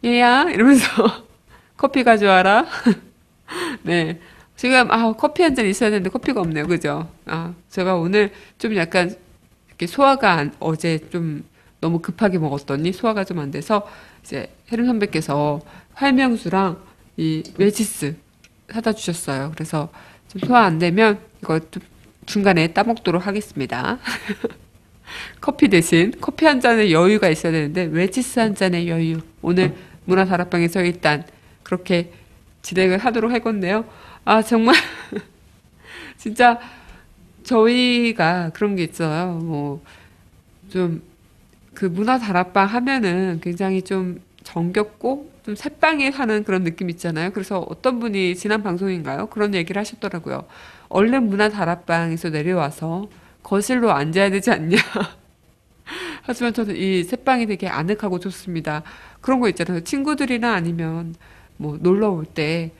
얘야 이러면서 커피 가져와라. 네. 지금 커피 한 잔 있어야 되는데 커피가 없네요. 그죠? 제가 오늘 좀 약간 이렇게 어제 좀 너무 급하게 먹었더니 소화가 좀 안 돼서 이제 혜림 선배께서 활명수랑 이 웨지스 사다 주셨어요. 그래서 좀 소화 안 되면 이거 좀 중간에 따먹도록 하겠습니다. 커피 대신 커피 한 잔의 여유가 있어야 되는데 웨지스 한 잔의 여유. 오늘 문화다락방에서 일단 그렇게 진행을 하도록 할 건데요. 정말 진짜 저희가 그런 게 있어요. 뭐 좀 그 문화다락방 하면은 굉장히 좀 정겹고 좀 새빵에 사는 그런 느낌 있잖아요. 그래서 어떤 분이 지난 방송인가요? 그런 얘기를 하셨더라고요. 얼른 문화다락방에서 내려와서 거실로 앉아야 되지 않냐. 하지만 저는 이 새빵이 되게 아늑하고 좋습니다. 그런 거 있잖아요. 친구들이나 아니면 뭐 놀러 올 때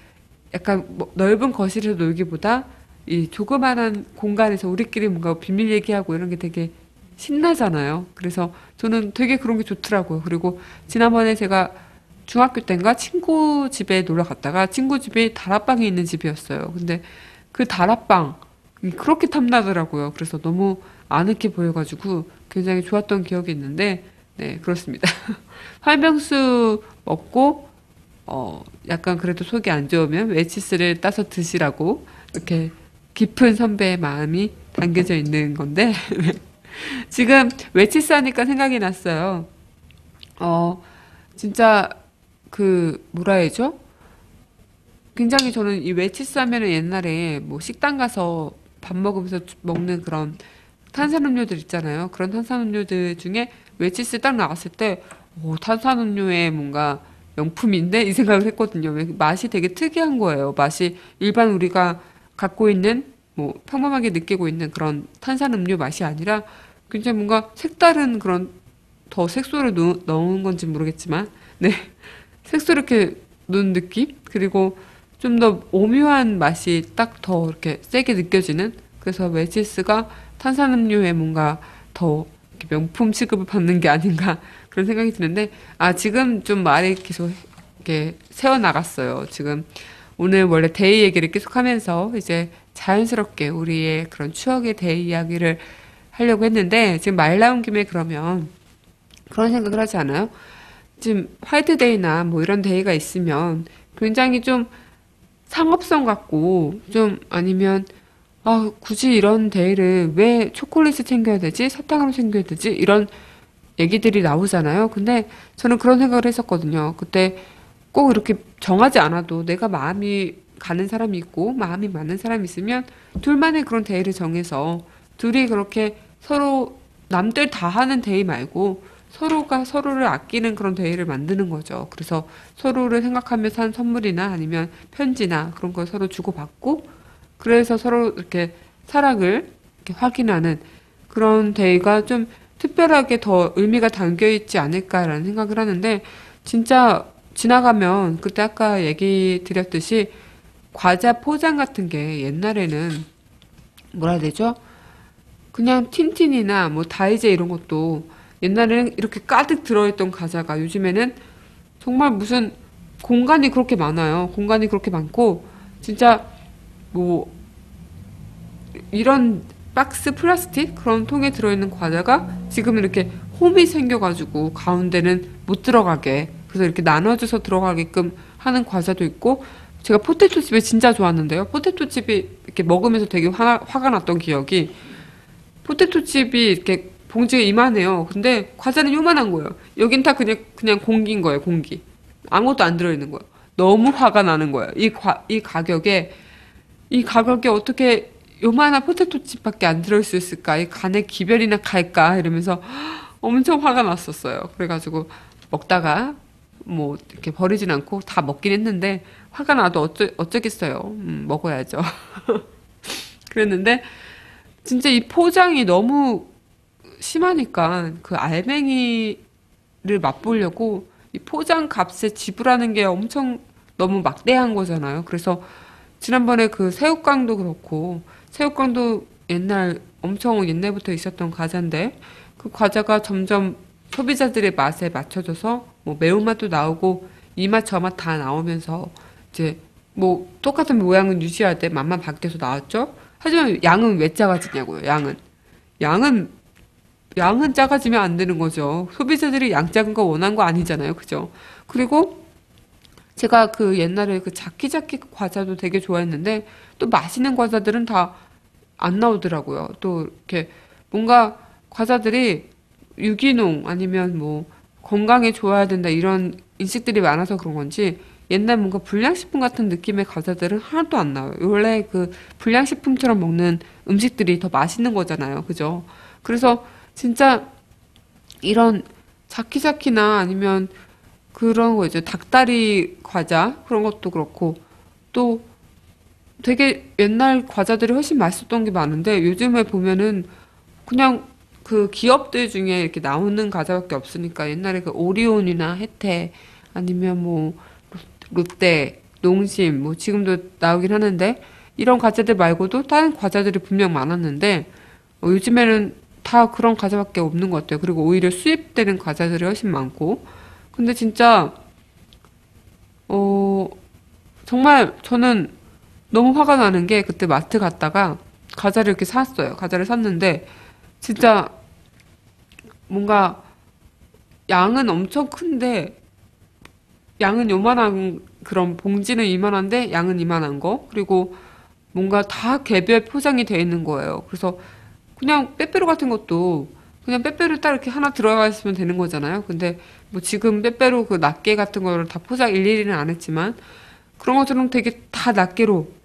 약간 뭐 넓은 거실에서 놀기보다 이 조그만한 공간에서 우리끼리 뭔가 비밀 얘기하고 이런 게 되게 신나잖아요. 그래서 저는 되게 그런 게 좋더라고요. 그리고 지난번에 제가 중학교 때인가 친구 집에 놀러 갔다가 친구 집이 다락방에 있는 집이었어요. 근데 그 다락방 그렇게 탐나더라고요. 그래서 너무 아늑해 보여가지고 굉장히 좋았던 기억이 있는데 네 그렇습니다. 활명수 먹고 약간 그래도 속이 안 좋으면 웨치스를 따서 드시라고 이렇게 깊은 선배의 마음이 담겨져 있는 건데 지금 웨치스 하니까 생각이 났어요. 진짜 뭐라 해야죠? 굉장히 저는 이 웨치스 하면은 옛날에 뭐 식당 가서 밥 먹으면서 먹는 그런 탄산음료들 있잖아요. 그런 탄산음료들 중에 웨치스 딱 나왔을 때, 탄산음료의 뭔가 명품인데? 이 생각을 했거든요. 맛이 되게 특이한 거예요. 맛이 일반 우리가 갖고 있는, 뭐, 평범하게 느끼고 있는 그런 탄산음료 맛이 아니라 굉장히 뭔가 색다른 그런 더 색소를 넣은 건지 모르겠지만, 네. 색소 이렇게 넣은 느낌? 그리고 좀 더 오묘한 맛이 딱 더 이렇게 세게 느껴지는? 그래서 웨치스가 탄산음료에 뭔가 더 이렇게 명품 취급을 받는 게 아닌가 그런 생각이 드는데, 지금 좀 말이 계속 이렇게 새어나갔어요. 지금 오늘 원래 데이 얘기를 계속 하면서 이제 자연스럽게 우리의 그런 추억의 데이 이야기를 하려고 했는데, 지금 말 나온 김에 그러면 그런 생각을 하지 않아요? 지금 화이트데이나 뭐 이런 데이가 있으면 굉장히 좀 상업성 같고 좀 아니면 굳이 이런 데이를 왜 초콜릿을 챙겨야 되지? 사탕으로 챙겨야 되지? 이런 얘기들이 나오잖아요. 근데 저는 그런 생각을 했었거든요. 그때 꼭 이렇게 정하지 않아도 내가 마음이 가는 사람이 있고 마음이 맞는 사람이 있으면 둘만의 그런 데이를 정해서 둘이 그렇게 서로 남들 다 하는 데이 말고 서로가 서로를 아끼는 그런 데이를 만드는 거죠. 그래서 서로를 생각하면서 한 선물이나 아니면 편지나 그런 걸 서로 주고받고 그래서 서로 이렇게 사랑을 이렇게 확인하는 그런 데이가 좀 특별하게 더 의미가 담겨 있지 않을까라는 생각을 하는데 진짜 지나가면 그때 아까 얘기 드렸듯이 과자 포장 같은 게 옛날에는 뭐라 해야 되죠? 그냥 틴틴이나 뭐 다이제 이런 것도 옛날에는 이렇게 가득 들어있던 과자가 요즘에는 정말 무슨 공간이 그렇게 많아요. 공간이 그렇게 많고 진짜 뭐 이런 박스 플라스틱 그런 통에 들어있는 과자가 지금 이렇게 홈이 생겨가지고 가운데는 못 들어가게 그래서 이렇게 나눠져서 들어가게끔 하는 과자도 있고 제가 포테토칩을 진짜 좋아하는데요. 포테토칩이 이렇게 먹으면서 되게 화가 났던 기억이 포테토 칩이 이렇게 봉지가 이만해요. 근데 과자는 요만한 거예요. 여긴 다 그냥 공기인 거예요, 공기. 아무것도 안 들어있는 거예요. 너무 화가 나는 거예요. 이 가격에 어떻게 요만한 포테토 칩밖에 안 들어올 수 있을까? 이 간에 기별이나 갈까? 이러면서 엄청 화가 났었어요. 그래가지고 먹다가 뭐 이렇게 버리진 않고 다 먹긴 했는데 화가 나도 어쩌겠어요. 먹어야죠. 그랬는데 진짜 이 포장이 너무 심하니까 그 알맹이를 맛보려고 이 포장 값에 지불하는 게 엄청 너무 막대한 거잖아요. 그래서 지난번에 그 새우깡도 그렇고 새우깡도 엄청 옛날부터 있었던 과자인데 그 과자가 점점 소비자들의 맛에 맞춰져서 뭐 매운맛도 나오고 이 맛 저 맛 다 나오면서 이제 뭐 똑같은 모양은 유지하되 맛만 바뀌어서 나왔죠. 하지만 양은 왜 작아지냐고요. 양은 양은 작아지면 안 되는 거죠. 소비자들이 양 작은 거 원한 거 아니잖아요. 그죠? 그리고 제가 그 옛날에 그 자키자키 과자도 되게 좋아했는데 또 맛있는 과자들은 다 안 나오더라고요. 또 이렇게 뭔가 과자들이 유기농 아니면 뭐 건강에 좋아야 된다 이런 인식들이 많아서 그런 건지 옛날 뭔가 불량식품 같은 느낌의 과자들은 하나도 안 나와요. 원래 그 불량식품처럼 먹는 음식들이 더 맛있는 거잖아요. 그죠? 그래서 진짜 이런 자키자키나 아니면 그런 거 이제 닭다리 과자 그런 것도 그렇고 또 되게 옛날 과자들이 훨씬 맛있었던 게 많은데 요즘에 보면은 그냥 그 기업들 중에 이렇게 나오는 과자밖에 없으니까 옛날에 그 오리온이나 혜태 아니면 뭐 롯데, 농심 뭐 지금도 나오긴 하는데 이런 과자들 말고도 다른 과자들이 분명 많았는데 요즘에는 다 그런 과자밖에 없는 것 같아요. 그리고 오히려 수입되는 과자들이 훨씬 많고 근데 진짜 어 정말 저는 너무 화가 나는 게 그때 마트 갔다가 과자를 이렇게 샀어요. 과자를 샀는데 진짜 뭔가 양은 엄청 큰데 양은 요만한 그런 봉지는 이만한데 양은 이만한 거 그리고 뭔가 다 개별 포장이 돼 있는 거예요. 그래서 그냥 빼빼로 같은 것도 그냥 빼빼로 딱 이렇게 하나 들어가 있으면 되는 거잖아요. 근데 뭐 지금 빼빼로 그 낱개 같은 거를 다 포장 일일이는 안 했지만 그런 것처럼 되게 다 낱개로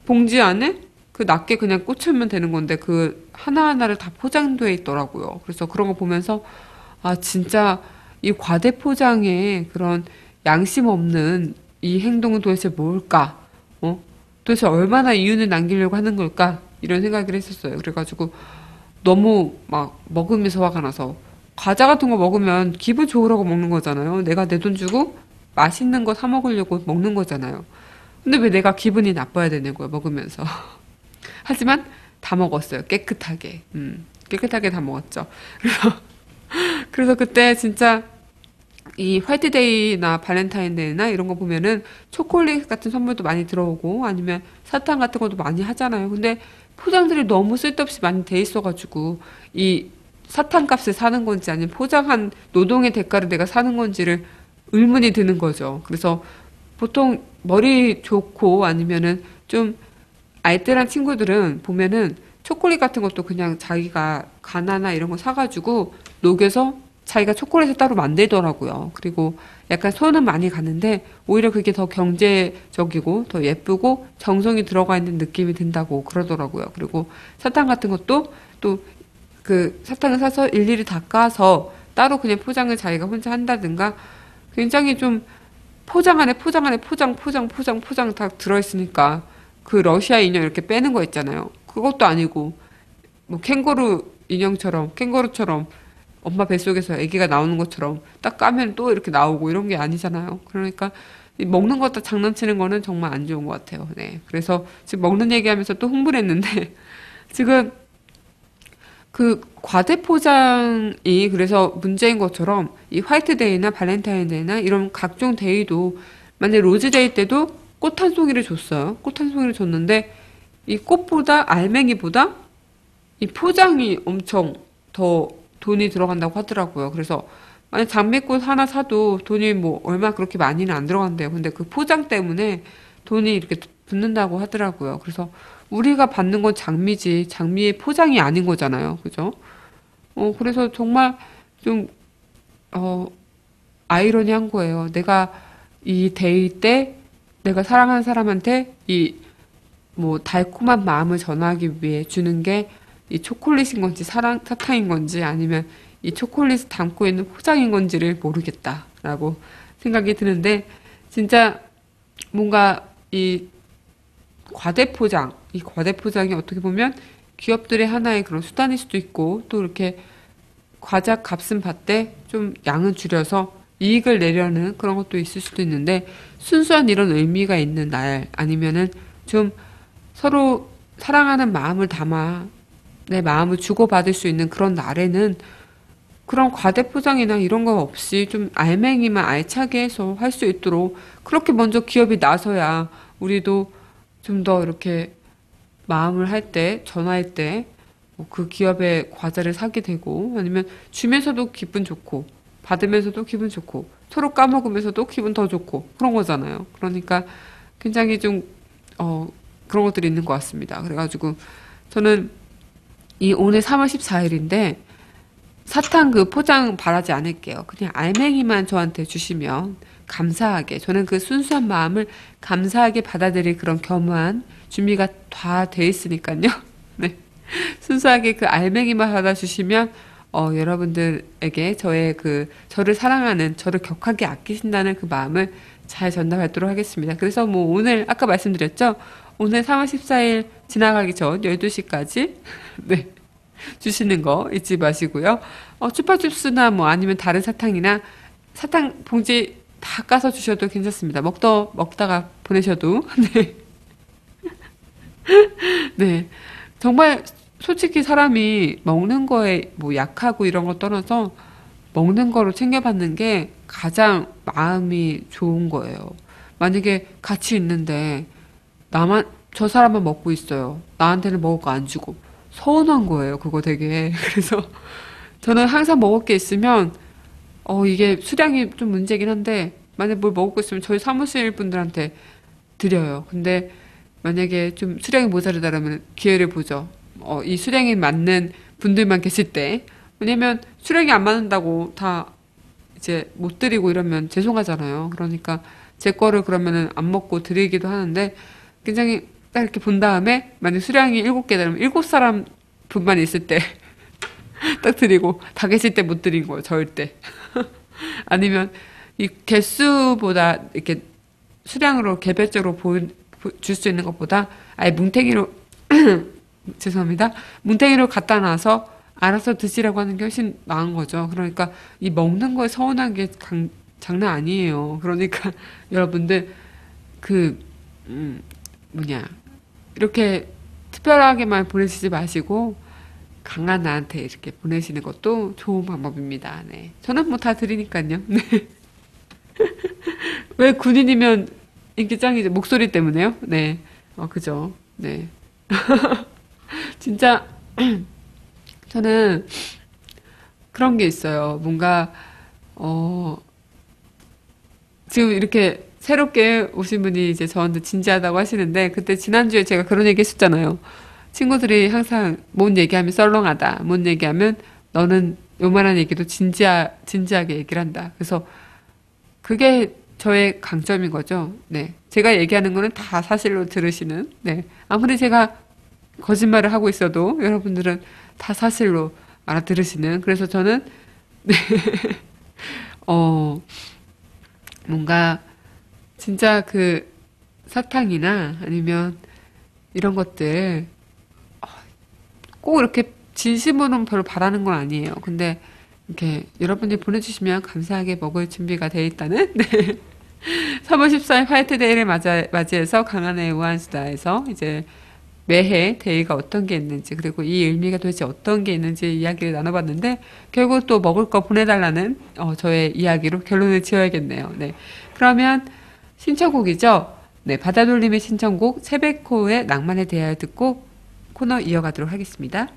봉지 안에 그 낱개 그냥 꽂으면 되는 건데 그 하나하나를 다 포장돼 있더라고요. 그래서 그런 거 보면서 아 진짜 이 과대 포장에 그런 양심 없는 이 행동은 도대체 뭘까? 도대체 얼마나 이윤을 남기려고 하는 걸까? 이런 생각을 했었어요. 그래가지고 너무 막 먹으면서 화가 나서 과자 같은 거 먹으면 기분 좋으라고 먹는 거잖아요. 내가 내 돈 주고 맛있는 거 사 먹으려고 먹는 거잖아요. 근데 왜 내가 기분이 나빠야 되는 거야, 먹으면서. 하지만 다 먹었어요. 깨끗하게. 깨끗하게 다 먹었죠. 그래서 그때 진짜 이 화이트데이나 발렌타인데이나 이런 거 보면은 초콜릿 같은 선물도 많이 들어오고 아니면 사탕 같은 것도 많이 하잖아요. 근데 포장들이 너무 쓸데없이 많이 돼 있어가지고 이 사탕 값을 사는 건지 아니면 포장한 노동의 대가를 내가 사는 건지를 의문이 드는 거죠. 그래서 보통 머리 좋고 아니면은 좀 알뜰한 친구들은 보면은 초콜릿 같은 것도 그냥 자기가 가나나 이런 거 사가지고 녹여서 자기가 초콜릿을 따로 만들더라고요. 그리고 약간 손은 많이 가는데 오히려 그게 더 경제적이고 더 예쁘고 정성이 들어가 있는 느낌이 든다고 그러더라고요. 그리고 사탕 같은 것도 또 그 사탕을 사서 일일이 닦아서 따로 그냥 포장을 자기가 혼자 한다든가 굉장히 좀 포장 안에 포장 안에 포장 다 들어있으니까 그 러시아 인형 이렇게 빼는 거 있잖아요. 그것도 아니고 뭐 캥거루처럼 엄마 뱃속에서 아기가 나오는 것처럼 딱 까면 또 이렇게 나오고 이런 게 아니잖아요. 그러니까 이 먹는 것도 장난치는 거는 정말 안 좋은 것 같아요. 네. 그래서 지금 먹는 얘기하면서 또 흥분했는데 지금 그 과대 포장이 그래서 문제인 것처럼 이 화이트데이나 발렌타인데이나 이런 각종 데이도 만약에 로즈데이 때도 꽃 한 송이를 줬어요. 꽃 한 송이를 줬는데 이 꽃보다 알맹이보다 이 포장이 엄청 더 돈이 들어간다고 하더라고요. 그래서 만약 장미꽃 하나 사도 돈이 뭐 얼마 그렇게 많이는 안 들어간대요. 근데 그 포장 때문에 돈이 이렇게 붙는다고 하더라고요. 그래서 우리가 받는 건 장미지, 장미의 포장이 아닌 거잖아요. 그죠? 그래서 정말 좀, 어, 아이러니한 거예요. 내가 이 데이 때 내가 사랑하는 사람한테 이 뭐 달콤한 마음을 전하기 위해 주는 게 이 초콜릿인 건지 사탕인 건지 아니면 이 초콜릿을 담고 있는 포장인 건지를 모르겠다라고 생각이 드는데 진짜 뭔가 이 과대포장, 이 과대포장이 어떻게 보면 기업들의 하나의 그런 수단일 수도 있고 또 이렇게 과자 값은 받되 좀 양은 줄여서 이익을 내려는 그런 것도 있을 수도 있는데 순수한 이런 의미가 있는 날 아니면은 좀 서로 사랑하는 마음을 담아 내 마음을 주고받을 수 있는 그런 날에는 그런 과대포장이나 이런 거 없이 좀 알맹이만 알차게 해서 할 수 있도록 그렇게 먼저 기업이 나서야 우리도 좀 더 이렇게 마음을 할 때, 전화할 때, 그 기업의 과자를 사게 되고, 아니면 주면서도 기분 좋고, 받으면서도 기분 좋고, 서로 까먹으면서도 기분 더 좋고, 그런 거잖아요. 그러니까 굉장히 좀, 그런 것들이 있는 것 같습니다. 그래가지고, 저는 이 오늘 3월 14일인데, 사탕 그 포장 바라지 않을게요. 그냥 알맹이만 저한테 주시면 감사하게, 저는 그 순수한 마음을 감사하게 받아들일 그런 겸허한 준비가 다 돼 있으니까요. 네. 순수하게 그 알맹이만 받아주시면, 여러분들에게 저의 저를 사랑하는, 저를 격하게 아끼신다는 그 마음을 잘 전달하도록 하겠습니다. 그래서 뭐 오늘, 아까 말씀드렸죠? 오늘 3월 14일 지나가기 전 12시까지, 네. 주시는 거 잊지 마시고요. 추파춥스나 뭐 아니면 다른 사탕이나 사탕 봉지 다 까서 주셔도 괜찮습니다. 먹다가 보내셔도. 네. 네. 정말 솔직히 사람이 먹는 거에 뭐 약하고 이런 거 떠나서 먹는 거로 챙겨받는 게 가장 마음이 좋은 거예요. 만약에 같이 있는데 저 사람만 먹고 있어요. 나한테는 먹을 거 안 주고. 서운한 거예요. 그거 되게. 그래서 저는 항상 먹을 게 있으면, 이게 수량이 좀 문제긴 한데, 만약에 뭘 먹을 거 있으면 저희 사무실 분들한테 드려요. 근데 만약에 좀 수량이 모자르다면 기회를 보죠. 이 수량이 맞는 분들만 계실 때. 왜냐면 수량이 안 맞는다고 다 이제 못 드리고 이러면 죄송하잖아요. 그러니까 제 거를 그러면은 안 먹고 드리기도 하는데 굉장히 딱 이렇게 본 다음에 만약 수량이 7개라면 7사람 분만 있을 때 딱 드리고 다 계실 때 못 드린 거예요. 절대. 아니면 이 개수보다 이렇게 수량으로 개별적으로 줄 수 있는 것보다 아예 뭉탱이로 죄송합니다. 뭉탱이로 갖다 놔서 알아서 드시라고 하는 게 훨씬 나은 거죠. 그러니까 이 먹는 거에 서운한 게 장난 아니에요. 그러니까 여러분들 그 뭐냐 이렇게 특별하게만 보내시지 마시고 강한 나한테 이렇게 보내시는 것도 좋은 방법입니다. 네. 저는 뭐 다 드리니까요. 네. 왜 군인이면 인기 짱이죠? 목소리 때문에요? 네. 그죠. 네. 진짜 저는 그런 게 있어요. 뭔가 지금 이렇게 새롭게 오신 분이 이제 저한테 진지하다고 하시는데 그때 지난주에 제가 그런 얘기 했었잖아요. 친구들이 항상 뭔 얘기하면 썰렁하다. 뭔 얘기하면 너는 요만한 얘기도 진지하게 얘기를 한다. 그래서 그게 저의 강점인 거죠. 네. 제가 얘기하는 거는 다 사실로 들으시는, 네. 아무리 제가 거짓말을 하고 있어도 여러분들은 다 사실로 알아들으시는. 그래서 저는, 네. 뭔가, 진짜 사탕이나 아니면 이런 것들, 꼭 이렇게 진심으로는 별로 바라는 건 아니에요. 근데, 이렇게 여러분들이 보내주시면 감사하게 먹을 준비가 돼 있다는, 네. 3월 14일 화이트데이를 맞이해서 강한의 우한수다에서 이제 매해 데이가 어떤 게 있는지 그리고 이 의미가 도대체 어떤 게 있는지 이야기를 나눠봤는데 결국 또 먹을 거 보내달라는 저의 이야기로 결론을 지어야겠네요. 네. 그러면 신청곡이죠. 네. 바다돌림의 신청곡 세베코의 낭만에 대하여 듣고 코너 이어가도록 하겠습니다.